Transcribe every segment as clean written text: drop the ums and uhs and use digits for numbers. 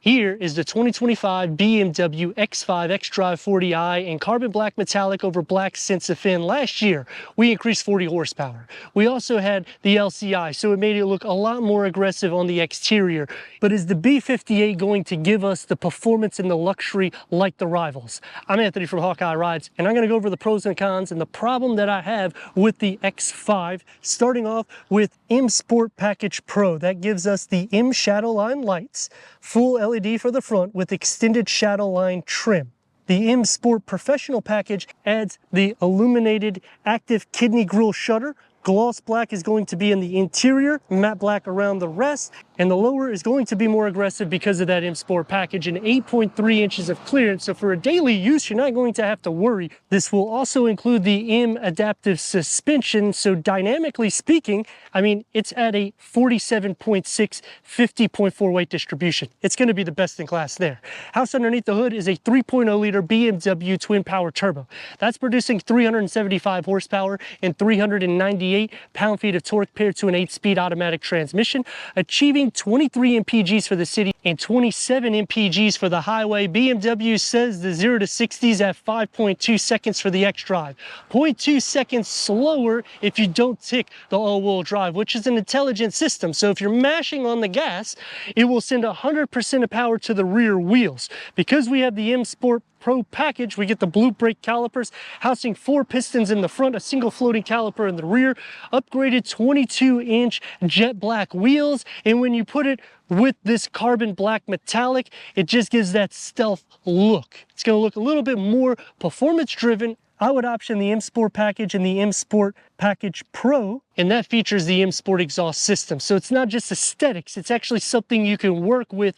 Here is the 2025 BMW X5 xDrive40i in carbon black metallic over black Sensafin. Last year, we increased 40 horsepower. We also had the LCI, so it made it look a lot more aggressive on the exterior. But is the B58 going to give us the performance and the luxury like the rivals? I'm Anthony from Hawkeye Rides, and I'm going to go over the pros and cons and the problem that I have with the X5, starting off with M Sport Package Pro. That gives us the M Shadowline lights, full LED for the front with extended shadowline trim. The M Sport Professional package adds the illuminated active kidney grille shutter. Gloss black is going to be in the interior, matte black around the rest, and the lower is going to be more aggressive because of that M Sport package and 8.3 inches of clearance. So for a daily use, you're not going to have to worry. This will also include the M adaptive suspension. So dynamically speaking, I mean, it's at a 47.6, 50.4 weight distribution. It's going to be the best in class there. Housed underneath the hood is a 3.0 liter BMW twin power turbo. That's producing 375 horsepower and 398 pound-feet of torque paired to an 8-speed automatic transmission, achieving 23 mpgs for the city and 27 mpgs for the highway. BMW says the 0 to 60s at 5.2 seconds for the xDrive. 0.2 seconds slower if you don't tick the all-wheel drive, which is an intelligent system. So if you're mashing on the gas, it will send 100% of power to the rear wheels. Because we have the M Sport Pro package, we get the blue brake calipers, housing 4 pistons in the front, a single floating caliper in the rear, upgraded 22-inch jet black wheels, and when you put it with this carbon black metallic, it just gives that stealth look. It's going to look a little bit more performance driven. I would option the M Sport package and the M Sport Package Pro, and that features the M Sport exhaust system. So it's not just aesthetics, it's actually something you can work with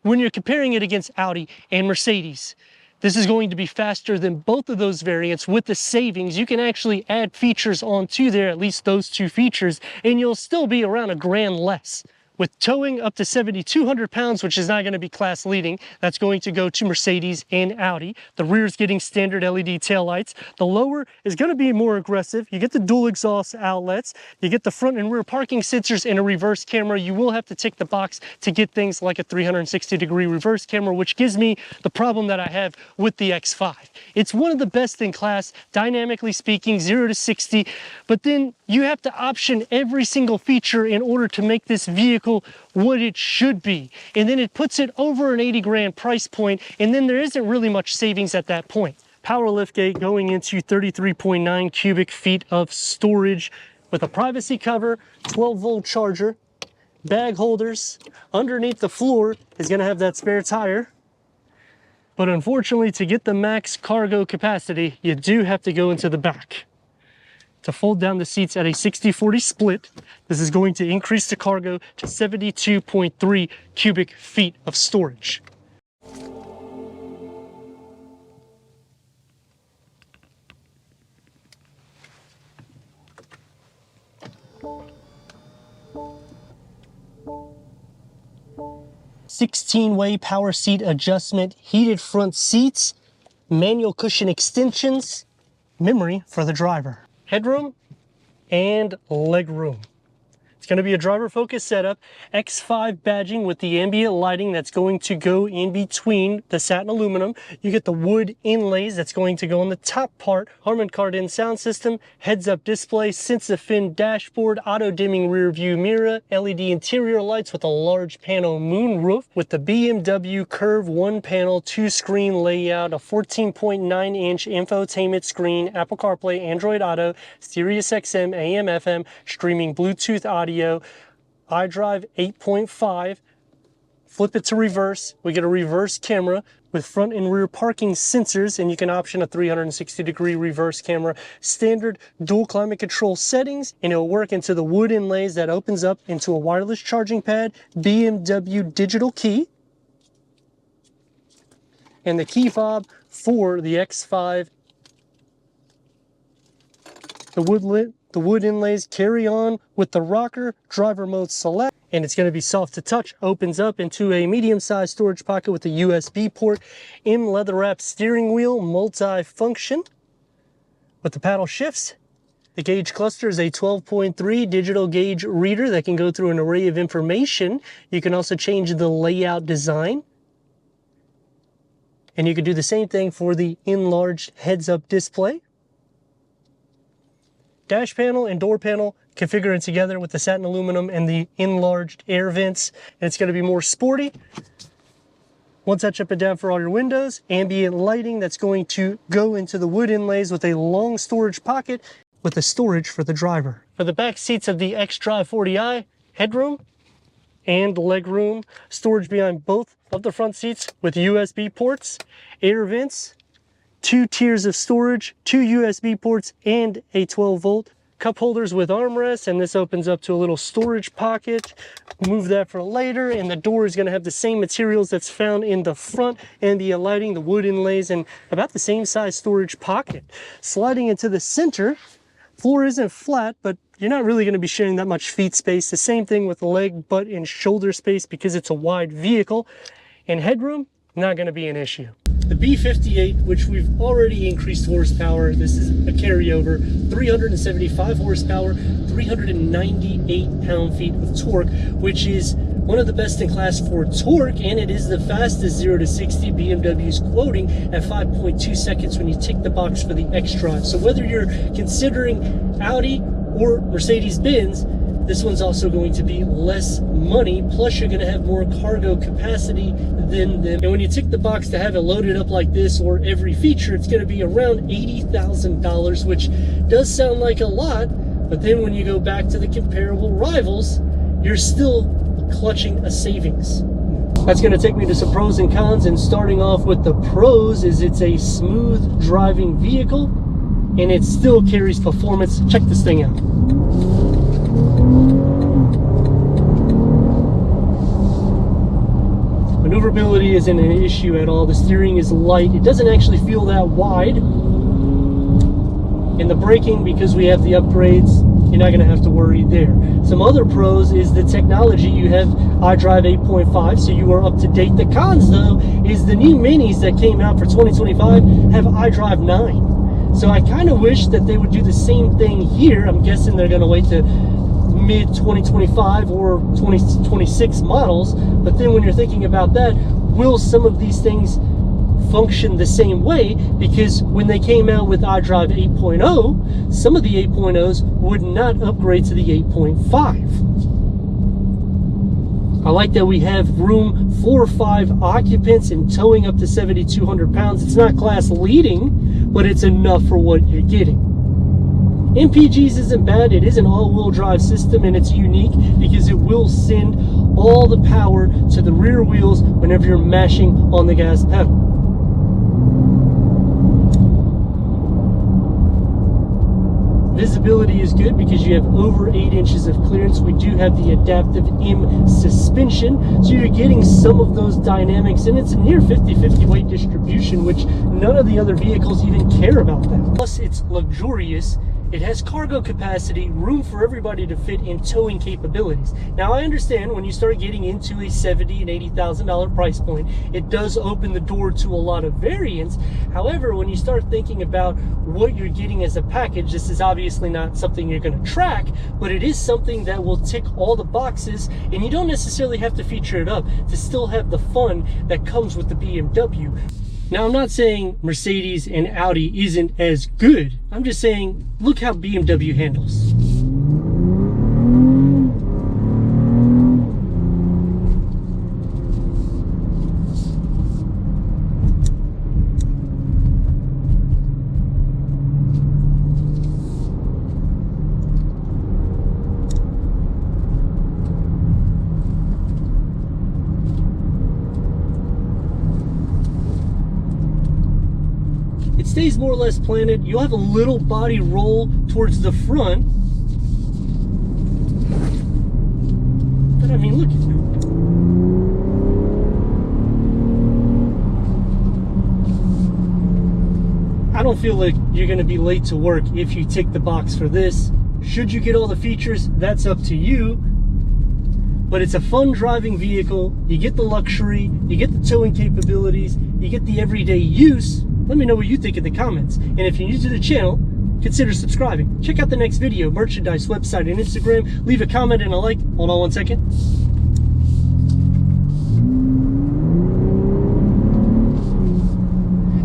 when you're comparing it against Audi and Mercedes. This is going to be faster than both of those variants. With the savings, you can actually add features onto there, at least those 2 features, and you'll still be around $1,000 less. With towing up to 7,200 pounds, which is not going to be class leading, that's going to go to Mercedes and Audi. The rear is getting standard LED taillights. The lower is going to be more aggressive. You get the dual exhaust outlets. You get the front and rear parking sensors and a reverse camera. You will have to tick the box to get things like a 360-degree reverse camera, which gives me the problem that I have with the X5. It's one of the best in class, dynamically speaking, 0 to 60, but then you have to option every single feature in order to make this vehicle what it should be, and then it puts it over an 80 grand price point, and then there isn't really much savings at that point. Power liftgate going into 33.9 cubic feet of storage with a privacy cover, 12-volt charger, bag holders. Underneath the floor is going to have that spare tire, but unfortunately, to get the max cargo capacity, you do have to go into the back. To fold down the seats at a 60-40 split, this is going to increase the cargo to 72.3 cubic feet of storage. Sixteen-way power seat adjustment, heated front seats, manual cushion extensions, memory for the driver. Headroom and legroom. It's going to be a driver-focused setup, X5 badging with the ambient lighting that's going to go in between the satin aluminum. You get the wood inlays that's going to go on the top part, Harman Kardon sound system, heads-up display, Sensafin dashboard, auto-dimming rear view mirror, LED interior lights with a large panel moon roof with the BMW Curve 1-panel 2-screen layout, a 14.9-inch infotainment screen, Apple CarPlay, Android Auto, Sirius XM, AM, FM, streaming Bluetooth audio, iDrive 8.5, flip it to reverse, we get a reverse camera with front and rear parking sensors, and you can option a 360-degree reverse camera, standard dual climate control settings, and it'll work into the wood inlays that opens up into a wireless charging pad, BMW digital key, and the key fob for the X5. The wood inlays carry on with the rocker, driver mode select, and it's going to be soft to touch, opens up into a medium-sized storage pocket with a USB port, M leather wrap steering wheel, multi-function with the paddle shifts, The gauge cluster is a 12.3 digital gauge reader that can go through an array of information. You can also change the layout design. And you can do the same thing for the enlarged heads-up display. Dash panel and door panel configuring together with the satin aluminum and the enlarged air vents. And it's going to be more sporty. One touch up and down for all your windows. Ambient lighting that's going to go into the wood inlays with a long storage pocket with the storage for the driver. For the back seats of the xDrive40i, headroom and leg room, storage behind both of the front seats with USB ports, air vents, 2 tiers of storage, 2 USB ports, and a 12-volt. Cup holders with armrests, and this opens up to a little storage pocket. Move that for later, and the door is going to have the same materials that's found in the front, and the lighting, the wood inlays, and about the same size storage pocket. Sliding into the center, floor isn't flat, but you're not really going to be sharing that much feet space. The same thing with leg, butt, and shoulder space because it's a wide vehicle. And headroom, not going to be an issue. The B58, which we've already increased horsepower, this is a carryover, 375 horsepower, 398 pound-feet of torque, which is one of the best in class for torque, and it is the fastest 0 to 60 BMW's quoting at 5.2 seconds when you tick the box for the xDrive. So whether you're considering Audi or Mercedes-Benz, this one's also going to be less money, plus you're going to have more cargo capacity than them. And when you tick the box to have it loaded up like this or every feature, it's going to be around $80,000, which does sound like a lot, but then when you go back to the comparable rivals, you're still clutching a savings. That's going to take me to some pros and cons, and starting off with the pros is it's a smooth driving vehicle and it still carries performance. Check this thing out. Maneuverability isn't an issue at all. The steering is light. It doesn't actually feel that wide. And the braking, because we have the upgrades, you're not going to have to worry there. Some other pros is the technology. You have iDrive 8.5, so you are up to date. The cons, though, is the new Minis that came out for 2025 have iDrive 9. So I kind of wish that they would do the same thing here. I'm guessing they're going to wait to mid-2025 or 2026 models, but then when you're thinking about that, will some of these things function the same way? Because when they came out with iDrive 8.0, some of the 8.0s would not upgrade to the 8.5. I like that we have room for 5 occupants and towing up to 7,200 pounds. It's not class leading, but it's enough for what you're getting. MPGs isn't bad. It is an all-wheel drive system, and it's unique because it will send all the power to the rear wheels whenever you're mashing on the gas pedal. Visibility is good because you have over 8 inches of clearance. We do have the adaptive M suspension, so you're getting some of those dynamics, and it's a near 50-50 weight distribution, which none of the other vehicles even care about that. Plus, it's luxurious. It has cargo capacity, room for everybody to fit, in towing capabilities. Now, I understand when you start getting into a $70,000 and $80,000 price point, it does open the door to a lot of variants. However, when you start thinking about what you're getting as a package, this is obviously not something you're going to track, but it is something that will tick all the boxes, and you don't necessarily have to feature it up to still have the fun that comes with the BMW. Now, I'm not saying Mercedes and Audi isn't as good. I'm just saying, look how BMW handles. Stays more or less planted. You'll have a little body roll towards the front, but I mean, look at that. I don't feel like you're going to be late to work if you tick the box for this. Should you get all the features, that's up to you, but it's a fun driving vehicle. You get the luxury, you get the towing capabilities, you get the everyday use. Let me know what you think in the comments. And if you're new to the channel, consider subscribing. Check out the next video, merchandise, website, and Instagram. Leave a comment and a like. Hold on one second.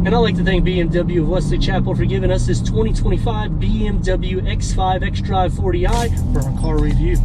And I'd like to thank BMW of Wesley Chapel for giving us this 2025 BMW X5 xDrive40i for our car review.